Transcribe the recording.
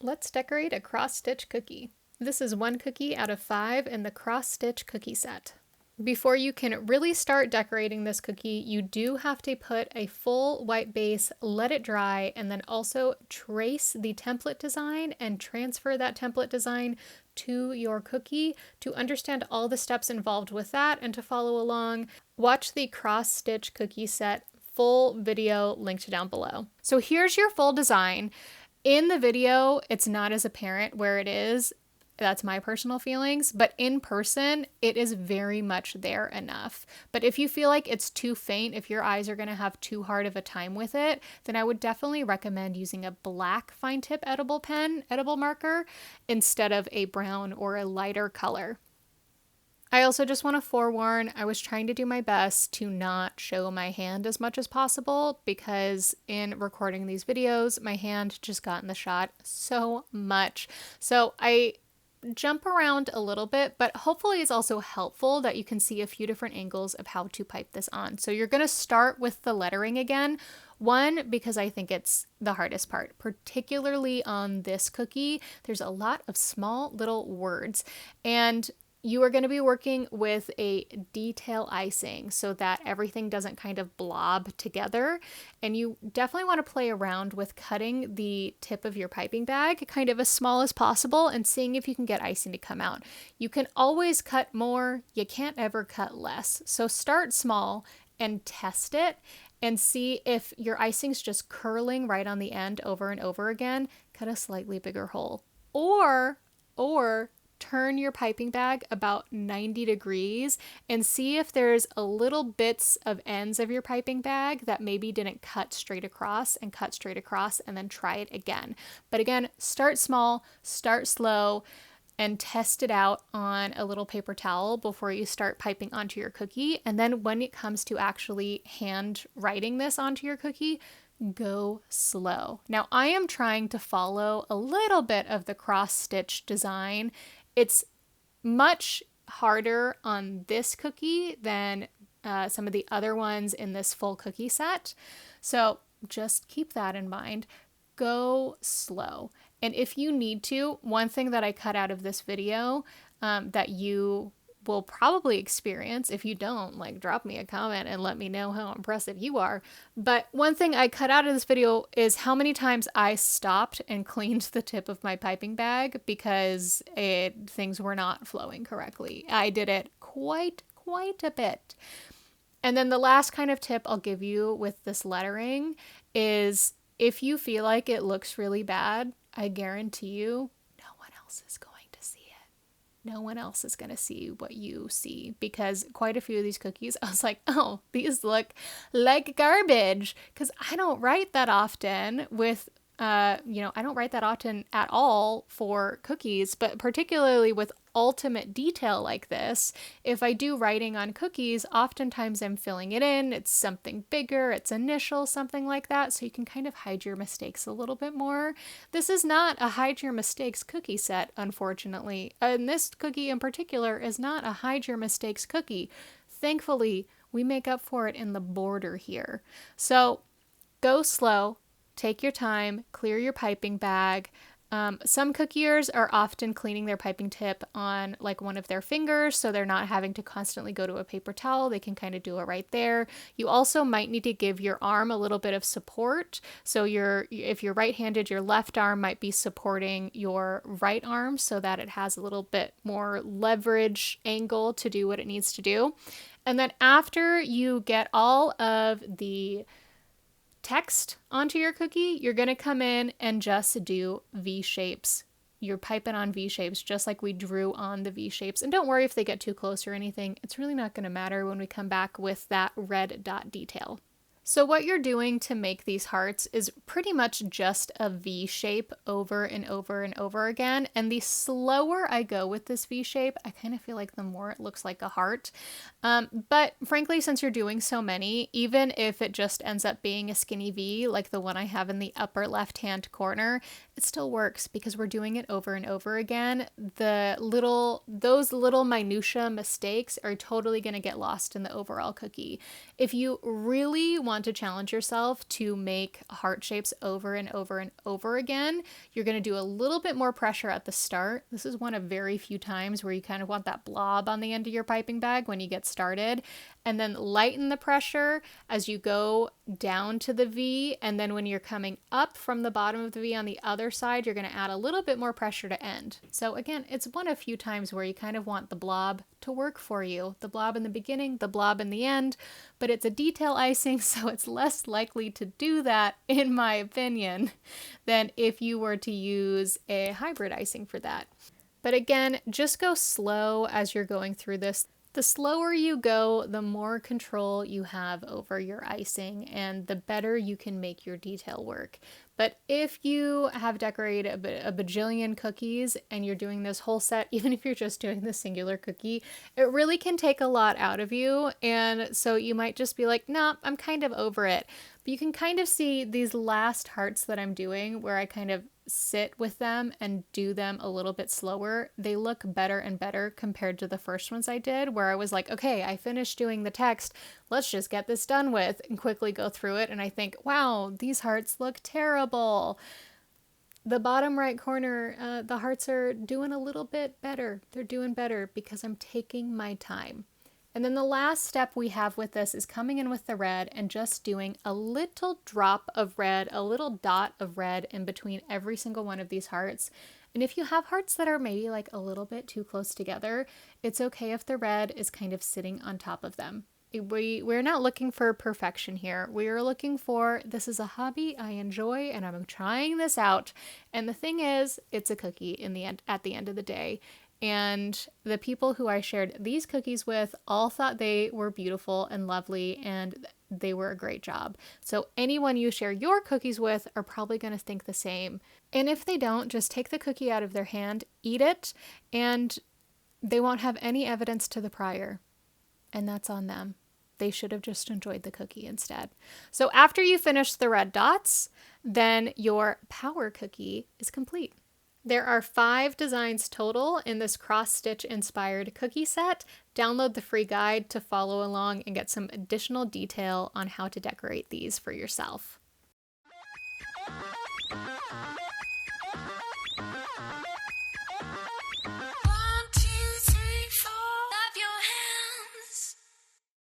Let's decorate a cross-stitch cookie. This is 1 cookie out of 5 in the cross-stitch cookie set. Before you can really start decorating this cookie, you do have to put a full white base, let it dry, and then also trace the template design and transfer that template design to your cookie. To understand all the steps involved with that and to follow along, watch the cross-stitch cookie set full video linked down below. So here's your full design. In the video, it's not as apparent where it is. That's my personal feelings, but in person, it is very much there enough. But if you feel like it's too faint, if your eyes are going to have too hard of a time with it, then I would definitely recommend using a black fine tip edible marker, instead of a brown or a lighter color. I also just want to forewarn, I was trying to do my best to not show my hand as much as possible because in recording these videos, my hand just got in the shot so much. So I jump around a little bit, but hopefully it's also helpful that you can see a few different angles of how to pipe this on. So you're going to start with the lettering again. One, because I think it's the hardest part, particularly on this cookie. There's a lot of small little words, and you are going to be working with a detail icing so that everything doesn't kind of blob together. And you definitely want to play around with cutting the tip of your piping bag kind of as small as possible and seeing if you can get icing to come out. You can always cut more, you can't ever cut less. So start small and test it and see if your icing's just curling right on the end over and over again. Cut a slightly bigger hole. Or turn your piping bag about 90 degrees and see if there's a little bits of ends of your piping bag that maybe didn't cut straight across, and then try it again. But again, start small, start slow, and test it out on a little paper towel before you start piping onto your cookie. And then when it comes to actually hand writing this onto your cookie, go slow. Now I am trying to follow a little bit of the cross-stitch design. It's much harder on this cookie than some of the other ones in this full cookie set. So just keep that in mind. Go slow. And if you need to, one thing that I cut out of this video that you will probably experience, if you don't, like, drop me a comment and let me know how impressive you are. But one thing I cut out of this video is how many times I stopped and cleaned the tip of my piping bag because things were not flowing correctly. I did it quite a bit. And then the last kind of tip I'll give you with this lettering is if you feel like it looks really bad, I guarantee you no one else is going to see it. No one else is going to see what you see, because quite a few of these cookies, I was like, oh, these look like garbage, because I don't write that often with, I don't write that often at all for cookies, but particularly with ultimate detail like this, if I do writing on cookies, oftentimes I'm filling it in. It's something bigger, it's initial, something like that, so you can kind of hide your mistakes a little bit more. This is not a hide your mistakes cookie set, unfortunately. And this cookie in particular is not a hide your mistakes cookie. Thankfully, we make up for it in the border here. So go slow, take your time, clear your piping bag. Some cookiers are often cleaning their piping tip on like one of their fingers, so they're not having to constantly go to a paper towel. They can kind of do it right there. You also might need to give your arm a little bit of support. So if you're right-handed, your left arm might be supporting your right arm so that it has a little bit more leverage angle to do what it needs to do. And then after you get all of the text onto your cookie, you're going to come in and just do V shapes. You're piping on V shapes just like we drew on the V shapes. And don't worry if they get too close or anything. It's really not going to matter when we come back with that red dot detail. So what you're doing to make these hearts is pretty much just a V shape over and over and over again. And the slower I go with this V shape, I kind of feel like the more it looks like a heart. But frankly, since you're doing so many, even if it just ends up being a skinny V, like the one I have in the upper left-hand corner, it still works because we're doing it over and over again. Those little minutia mistakes are totally going to get lost in the overall cookie. If you really want to challenge yourself to make heart shapes over and over and over again, you're going to do a little bit more pressure at the start. This is one of very few times where you kind of want that blob on the end of your piping bag when you get started, and then lighten the pressure as you go down to the V, and then when you're coming up from the bottom of the V on the other side, you're going to add a little bit more pressure to end. So again, it's one of few times where you kind of want the blob to work for you. The blob in the beginning, the blob in the end, but it's a detail icing, so it's less likely to do that, in my opinion, than if you were to use a hybrid icing for that. But again, just go slow as you're going through this. The slower you go, the more control you have over your icing and the better you can make your detail work. But if you have decorated a bajillion cookies and you're doing this whole set, even if you're just doing the singular cookie, it really can take a lot out of you. And so you might just be like, nah, I'm kind of over it. But you can kind of see these last hearts that I'm doing where I kind of sit with them and do them a little bit slower. They look better and better compared to the first ones I did, where I was like, okay, I finished doing the text. Let's just get this done with and quickly go through it. And I think, wow, these hearts look terrible. The bottom right corner, the hearts are doing a little bit better. They're doing better because I'm taking my time. And then the last step we have with this is coming in with the red and just doing a little drop of red, a little dot of red in between every single one of these hearts. And if you have hearts that are maybe like a little bit too close together, it's okay if the red is kind of sitting on top of them. We're not looking for perfection here. We are looking for, this is a hobby I enjoy and I'm trying this out. And the thing is, it's a cookie at the end of the day. And the people who I shared these cookies with all thought they were beautiful and lovely and they were a great job. So anyone you share your cookies with are probably going to think the same. And if they don't, just take the cookie out of their hand, eat it, and they won't have any evidence to the prior. And that's on them. They should have just enjoyed the cookie instead. So after you finish the red dots, then your power cookie is complete. There are 5 designs total in this cross-stitch inspired cookie set. Download the free guide to follow along and get some additional detail on how to decorate these for yourself.